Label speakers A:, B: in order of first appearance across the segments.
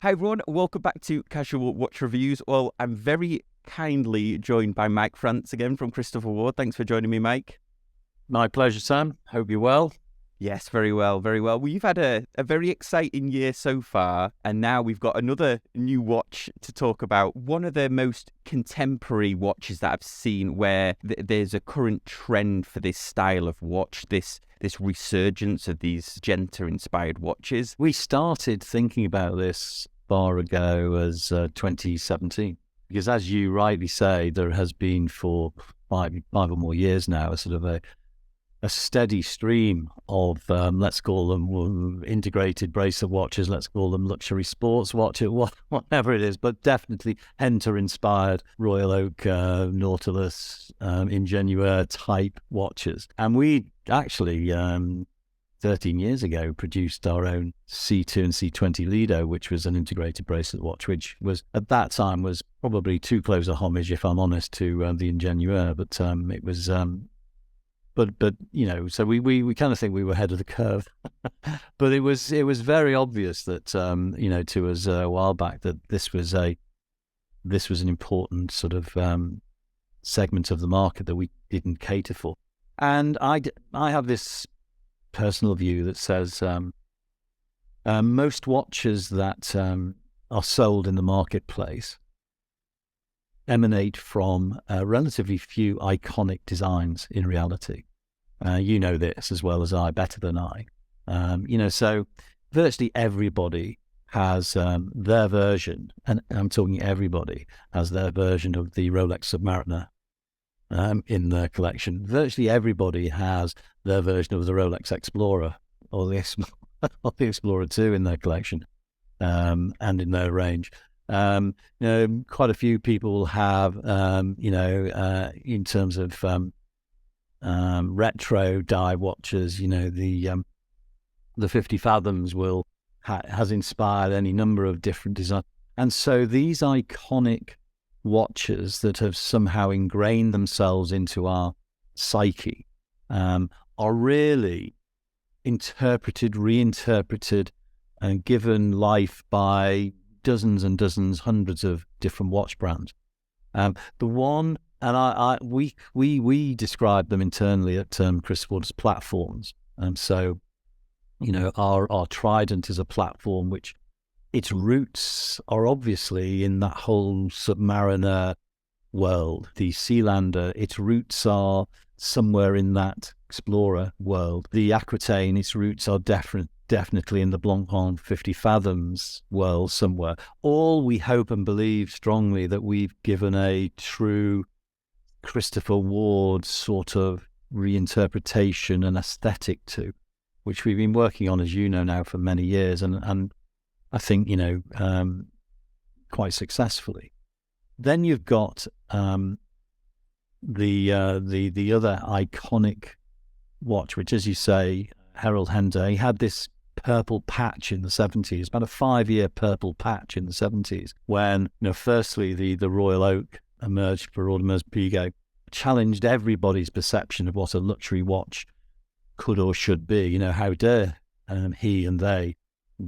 A: Hi everyone, welcome back to Casual Watch Reviews. Well, I'm very kindly joined by Mike France again from Christopher Ward. Thanks for joining me, Mike.
B: My pleasure, Sam. Hope you're well.
A: Yes, very well, very well. We've had a very exciting year so far, and now we've got another new watch to talk about. One of the most contemporary watches that I've seen where there's a current trend for this style of watch, this resurgence of these Genta-inspired watches.
B: We started thinking about this far ago as 2017, because as you rightly say, there has been for five or more years now a sort of a steady stream of, let's call them integrated bracelet watches, let's call them luxury sports watches, whatever it is, but definitely Hunter-inspired Royal Oak, Nautilus, Ingenieur type watches. And we actually, 13 years ago, produced our own C2 and C20 Lido, which was an integrated bracelet watch, which was, at that time, was probably too close a homage, if I'm honest, to the Ingenieur, but it was... But you know, so we kind of think we were ahead of the curve, but it was very obvious that to us a while back that this was an important sort of segment of the market that we didn't cater for. And I have this personal view that says most watches that are sold in the marketplace emanate from relatively few iconic designs in reality. You know this as well as I, better than I. So virtually everybody has their version, and I'm talking everybody has their version of the Rolex Submariner in their collection. Virtually everybody has their version of the Rolex Explorer or the Explorer 2 in their collection and in their range. Quite a few people have, in terms of retro die watches, the 50 Fathoms has inspired any number of different designs. And so these iconic watches that have somehow ingrained themselves into our psyche are really interpreted, reinterpreted, and given life by dozens and dozens, hundreds of different watch brands. The one, and we describe them internally at Chris Ward as platforms. So, our Trident is a platform which its roots are obviously in that whole Submariner world. The Sealander, its roots are somewhere in that Explorer world. The Aquitaine, its roots are definitely in the Blancpain 50 Fathoms world somewhere. All we hope and believe strongly that we've given a true Christopher Ward sort of reinterpretation and aesthetic to, which we've been working on, as you know, now for many years, and I think, quite successfully. Then you've got the other iconic watch, which, as you say, Harold Hender, he had this purple patch in the 70s, about a 5-year purple patch in the 70s, when, firstly, the Royal Oak emerged for Audemars Piguet, challenged everybody's perception of what a luxury watch could or should be. How dare he and they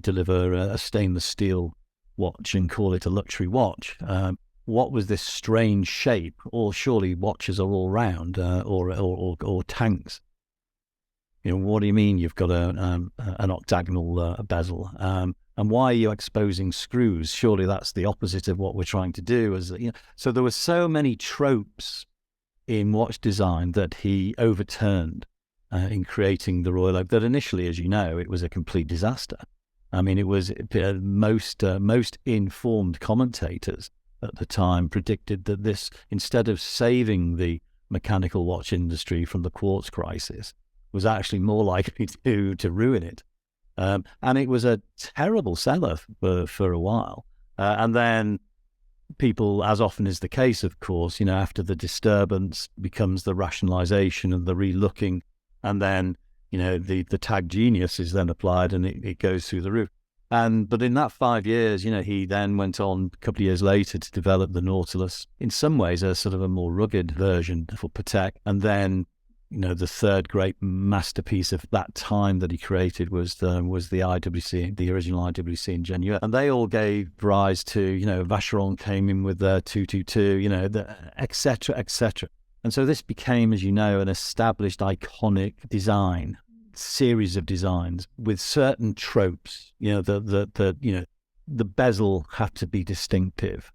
B: deliver a stainless steel watch and call it a luxury watch? What was this strange shape? Or surely watches are all round, or tanks. What do you mean you've got an octagonal bezel? And why are you exposing screws? Surely that's the opposite of what we're trying to do. So there were so many tropes in watch design that he overturned in creating the Royal Oak that initially, as you know, it was a complete disaster. I mean, it was most informed commentators at the time predicted that this, instead of saving the mechanical watch industry from the quartz crisis, was actually more likely to ruin it. And it was a terrible seller for a while. And then people, as often is the case, of course, after the disturbance becomes the rationalization and the relooking, and then, the tag genius is then applied and it goes through the roof. But in that 5 years, he then went on a couple of years later to develop the Nautilus, in some ways a sort of a more rugged version for Patek, and then the third great masterpiece of that time that he created was the IWC, the original IWC in Genuine. And they all gave rise to, Vacheron came in with their 222, et cetera, et cetera. And so this became, as you know, an established iconic design, series of designs with certain tropes. The bezel had to be distinctive,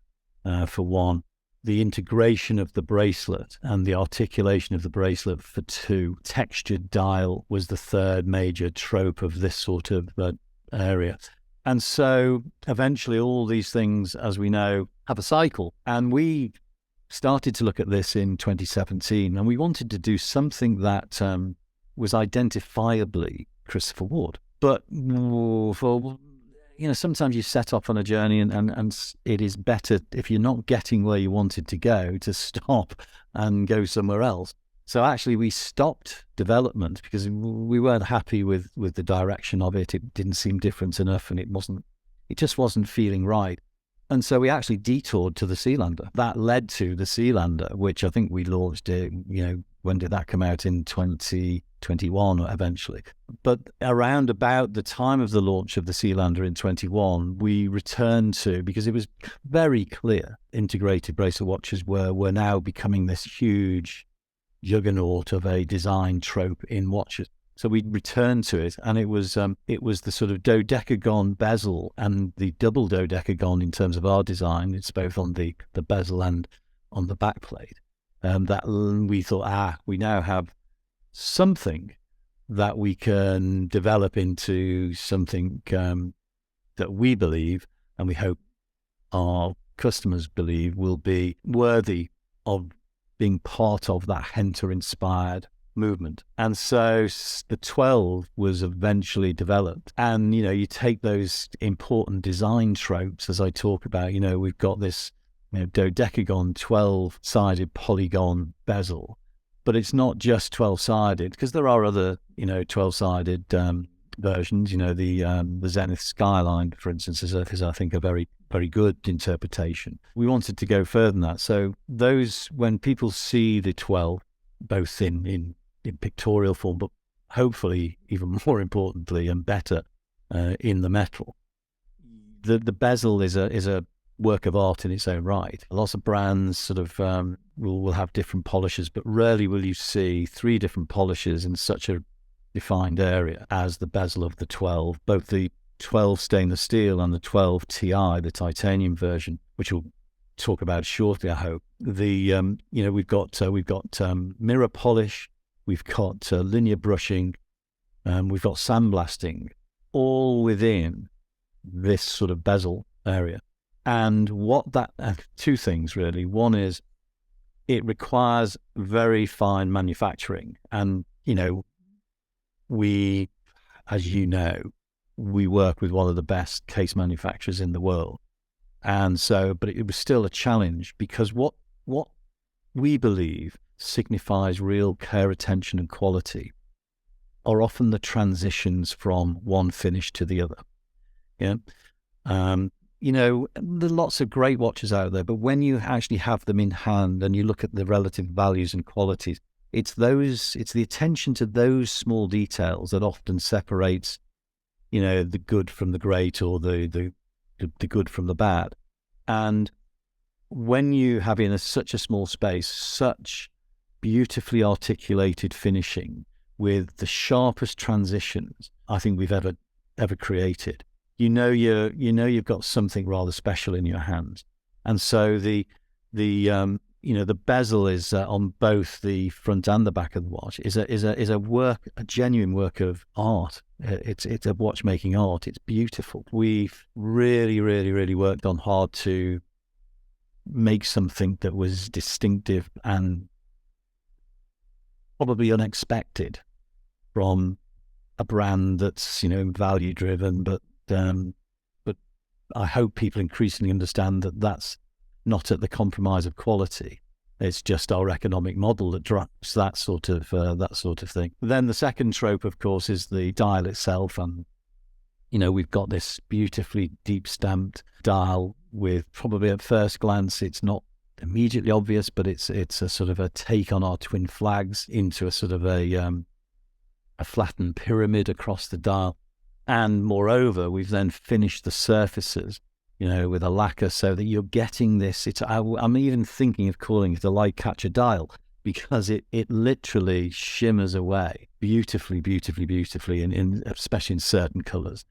B: for one. The integration of the bracelet and the articulation of the bracelet for two. Textured dial was the third major trope of this sort of area. And so eventually all these things, as we know, have a cycle. And we started to look at this in 2017, and we wanted to do something that was identifiably Christopher Ward. But for sometimes you set off on a journey and it is better, if you're not getting where you wanted to go, to stop and go somewhere else. So actually we stopped development because we weren't happy with the direction of it. It didn't seem different enough, and it just wasn't feeling right. And so we actually detoured to the Sealander. That led to the Sealander, which I think we launched it, when did that come out? In 2021 eventually. But around about the time of the launch of the Sealander in 21, we returned to, because it was very clear, integrated bracelet watches were now becoming this huge juggernaut of a design trope in watches. So we returned to it, and it was the sort of dodecagon bezel and the double dodecagon in terms of our design. It's both on the bezel and on the backplate. That we thought, we now have something that we can develop into something that we believe, and we hope our customers believe, will be worthy of being part of that Henter-inspired movement. And so the 12 was eventually developed. And, you take those important design tropes, as I talk about, we've got this dodecagon 12-sided polygon bezel, but it's not just 12-sided, because there are other 12-sided versions. The Zenith Skyline, for instance, is I think a very, very good interpretation. We wanted to go further than that. So those, when people see the 12, both in pictorial form, but hopefully even more importantly and better in the metal, the bezel is a work of art in its own right. Lots of brands sort of will have different polishes, but rarely will you see three different polishes in such a defined area as the bezel of the 12, both the 12 stainless steel and the 12 Ti, the titanium version, which we'll talk about shortly, I hope. We've got mirror polish, we've got linear brushing, we've got sandblasting, all within this sort of bezel area. And two things really. One is it requires very fine manufacturing. And, we, as you know, we work with one of the best case manufacturers in the world. And so, but it was still a challenge, because what we believe signifies real care, attention and quality are often the transitions from one finish to the other. Yeah. There are lots of great watches out there, but when you actually have them in hand and you look at the relative values and qualities, it's the attention to those small details that often separates, the good from the great, or the good from the bad. And when you have in such a small space, such beautifully articulated finishing with the sharpest transitions I think we've ever created, you've got something rather special in your hands. And so the bezel is on both the front and the back of the watch is a genuine work of art. It's a watchmaking art. It's beautiful. We've really, really, really worked on hard to make something that was distinctive and probably unexpected from a brand that's value driven, but I hope people increasingly understand that that's not at the compromise of quality. It's just our economic model that drives that sort of thing. Then the second trope, of course, is the dial itself, and we've got this beautifully deep stamped dial with, probably at first glance, it's not immediately obvious, but it's a sort of a take on our twin flags into a sort of a flattened pyramid across the dial. And moreover, we've then finished the surfaces, with a lacquer, so that you're getting this. I'm even thinking of calling it a light catcher dial, because it literally shimmers away beautifully, in especially in certain colours.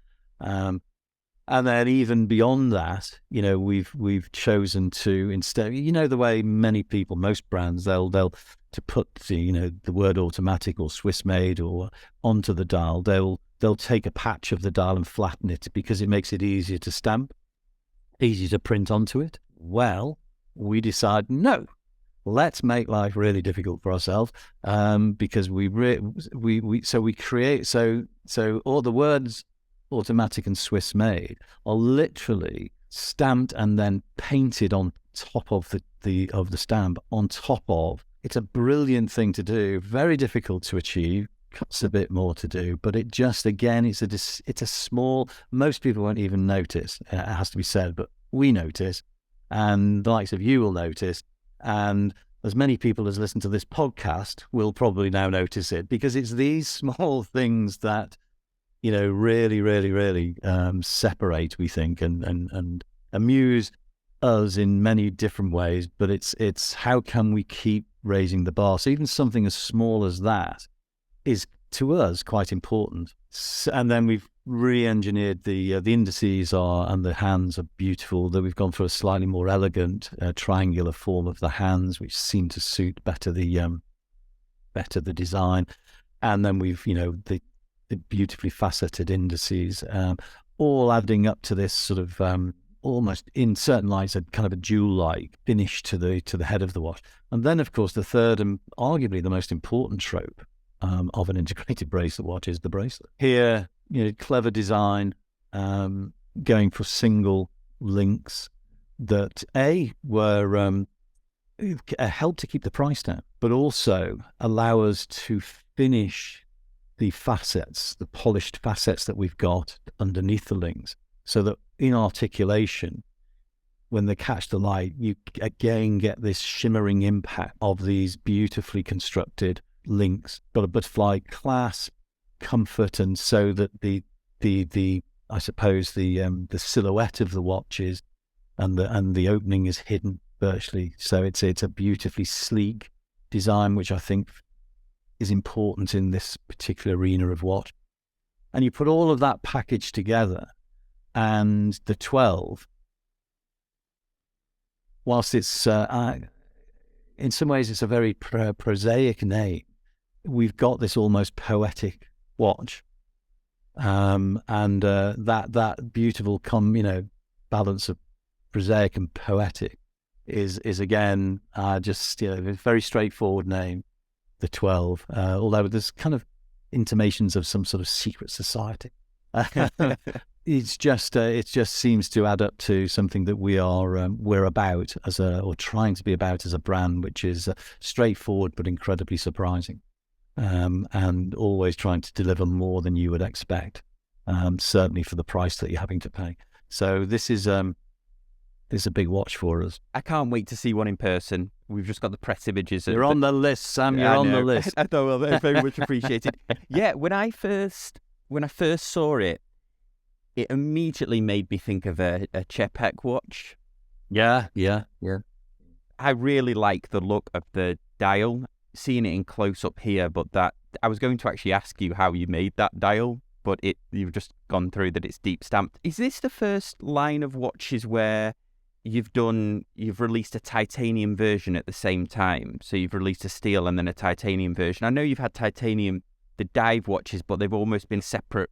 B: And then even beyond that, we've chosen to, instead, the way many people, most brands, they'll to put the word automatic or Swiss made or onto the dial, they'll take a patch of the dial and flatten it because it makes it easier to stamp, easier to print onto it. Well, we decide, no, let's make life really difficult for ourselves, because we create, so all the words automatic and Swiss made are literally stamped and then painted on top of the stamp, on top of. It's a brilliant thing to do, very difficult to achieve, costs a bit more to do, but it just, again, it's a small, most people won't even notice, it has to be said, but we notice, and the likes of you will notice, and as many people as listen to this podcast will probably now notice it, because it's these small things that really separate, we think, and amuse us in many different ways. But it's how can we keep raising the bar? So even something as small as that is, to us, quite important. And then we've re-engineered the indices and the hands are beautiful. That we've gone for a slightly more elegant triangular form of the hands, which seem to suit better the design. And then we've the beautifully faceted indices, all adding up to this sort of almost, in certain lights, a kind of a jewel-like finish to the head of the watch. And then, of course, the third and arguably the most important trope of an integrated bracelet watch is the bracelet. Here, clever design, going for single links that were help to keep the price down, but also allow us to finish the facets, the polished facets that we've got underneath the links, so that in articulation, when they catch the light, you again get this shimmering impact of these beautifully constructed links. Got a butterfly clasp, comfort, and so that the I suppose the silhouette of the watch is, and the opening is hidden virtually. So it's a beautifully sleek design, which I think is important in this particular arena of watch. And you put all of that package together, and the 12, whilst it's in some ways it's a very prosaic name, we've got this almost poetic watch, and that beautiful balance of prosaic and poetic is again just a very straightforward name, the 12, although there's kind of intimations of some sort of secret society. it just seems to add up to something that we're about or trying to be about as a brand, which is straightforward but incredibly surprising, and always trying to deliver more than you would expect, certainly for the price that you're having to pay. So this is a big watch for us.
A: I can't wait to see one in person. We've just got the press images.
B: You're on the list, Sam. You're on the list.
A: I know, well, very much appreciated. Yeah, when I first saw it, it immediately made me think of a Czepek watch.
B: Yeah.
A: I really like the look of the dial. Seeing it in close up here, but that I was going to actually ask you how you made that dial, but you've just gone through that it's deep stamped. Is this the first line of watches where you've released a titanium version at the same time? So you've released a steel and then a titanium version. I know you've had titanium, the dive watches, but they've almost been separate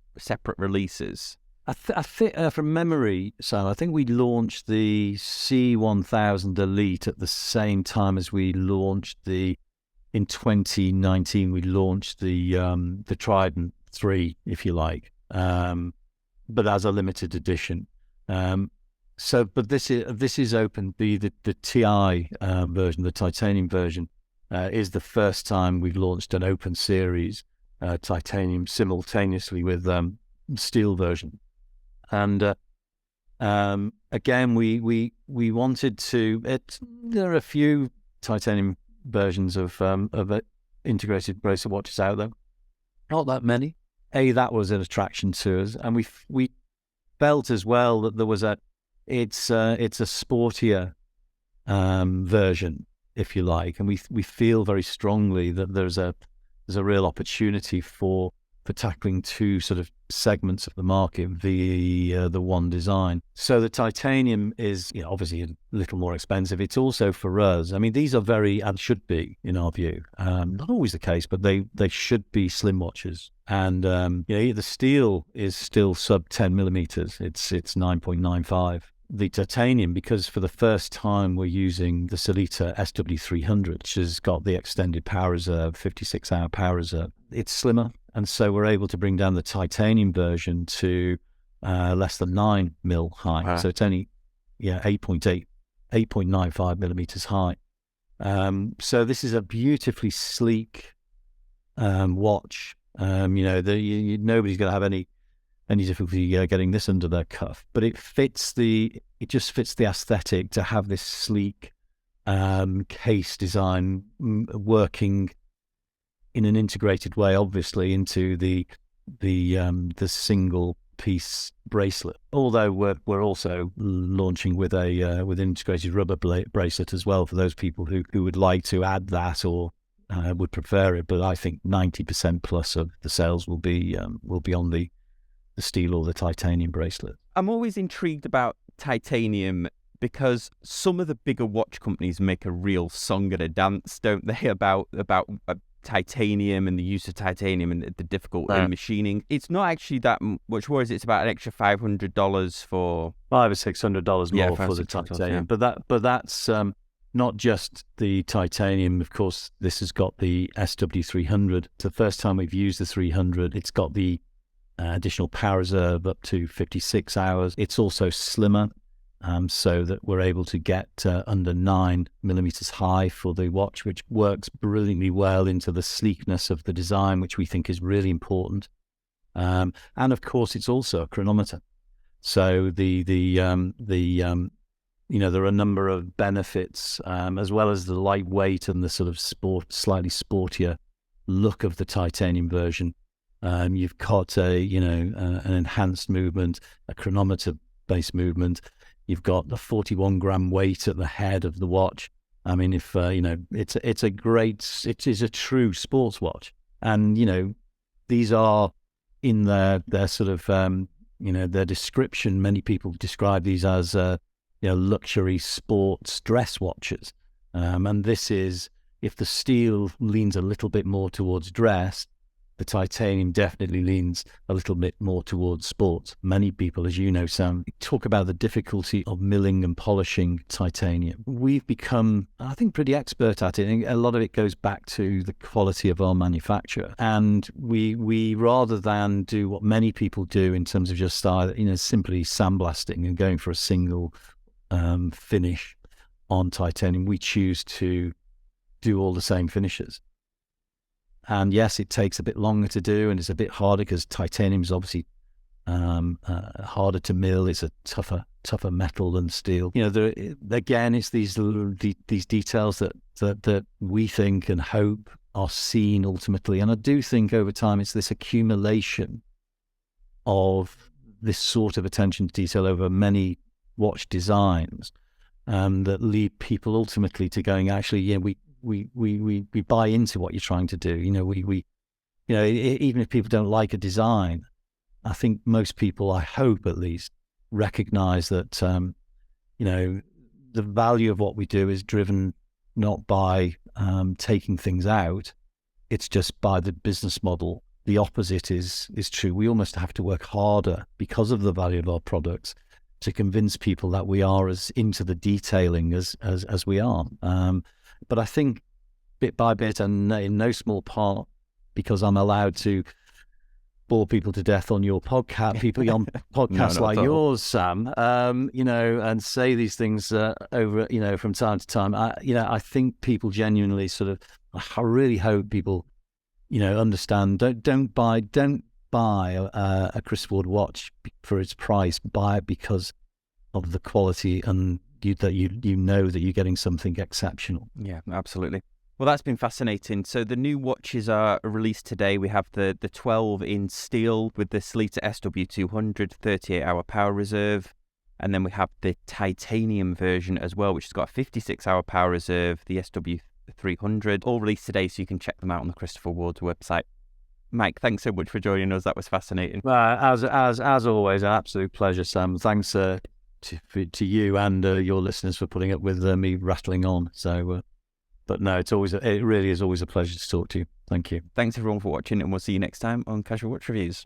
A: releases.
B: I think from memory, Sam, I think we launched the C1000 Elite at the same time as we launched in 2019, we launched the Trident 3, if you like, but as a limited edition. But this is open. The TI version, the titanium version, is the first time we've launched an open series titanium simultaneously with steel version, and Again, we wanted to. There are a few titanium versions of integrated bracelet watches out there. Not that many. That was an attraction to us, and we felt as well that there was it's a sportier version, if you like, and we feel very strongly that there's a real opportunity for tackling two sort of segments of the market via the one design. So the titanium is, obviously a little more expensive. It's also for us. I mean, these are very, and should be in our view, not always the case, but they should be slim watches. And the steel is still sub 10 millimeters. It's 9.95. The titanium, because for the first time we're using the Sellita SW300, which has got the extended power reserve, 56-hour power reserve. It's slimmer, and so we're able to bring down the titanium version to less than 9 mil high. Wow. So it's only 8.95 millimeters high. So this is a beautifully sleek watch. Nobody's going to have any difficulty getting this under their cuff, but it just fits the aesthetic to have this sleek case design working in an integrated way, obviously into the single piece bracelet. Although we're also launching with with integrated rubber bracelet as well for those people who would like to add that or would prefer it. But I think 90% plus of the sales will be on the steel or the titanium bracelet.
A: I'm always intrigued about titanium because some of the bigger watch companies make a real song and a dance, don't they, about titanium and the use of titanium and the difficulty in machining. It's not actually that much more. It's about an extra $500 for
B: $500 or $600 more for the titanium. Yeah. But that's not just the titanium. Of course, this has got the SW300. It's the first time we've used the 300. It's got the additional power reserve up to 56 hours. It's also slimmer, so that we're able to get under 9 millimeters high for the watch, which works brilliantly well into the sleekness of the design, which we think is really important. And of course, it's also a chronometer. So there are a number of benefits, as well as the lightweight and the sort of slightly sportier look of the titanium version. You've got an enhanced movement, a chronometer-based movement. You've got the 41-gram weight at the head of the watch. I mean, it is a true sports watch. And these are in their sort of their description. Many people describe these as luxury sports dress watches. And this is, if the steel leans a little bit more towards dress, the titanium definitely leans a little bit more towards sports. Many people, as you know, Sam, talk about the difficulty of milling and polishing titanium. We've become, I think, pretty expert at it. And a lot of it goes back to the quality of our manufacture. And we rather than do what many people do in terms of just simply sandblasting and going for a single finish on titanium, we choose to do all the same finishes. And yes, it takes a bit longer to do, and it's a bit harder because titanium is obviously harder to mill. It's a tougher metal than steel. Again, it's these details that we think and hope are seen ultimately. And I do think over time it's this accumulation of this sort of attention to detail over many watch designs that lead people ultimately to going, actually, we buy into what you're trying to do. Even if people don't like a design, I think most people, I hope at least, recognize that the value of what we do is driven not by taking things out, it's just by the business model. The opposite is true. We almost have to work harder because of the value of our products to convince people that we are as into the detailing as we are. But I think bit by bit, and in no small part because I'm allowed to bore people to death on your podcast, people on podcasts like yours, Sam, and say these things over, from time to time. I think people genuinely I really hope people, understand. Don't buy a Chris Ward watch for its price. Buy it because of the quality, and that you know that you're getting something exceptional.
A: Yeah, absolutely. Well, that's been fascinating. So the new watches are released today. We have the 12 in steel with the Sleater SW200 38-hour power reserve. And then we have the titanium version as well, which has got a 56-hour power reserve, the SW300, all released today, so you can check them out on the Christopher Ward's website. Mike, thanks so much for joining us. That was fascinating.
B: As always, an absolute pleasure, Sam. Thanks to you and your listeners for putting up with me rattling on. So, but no, it really is always a pleasure to talk to you. Thank you.
A: Thanks everyone for watching, and we'll see you next time on Casual Watch Reviews.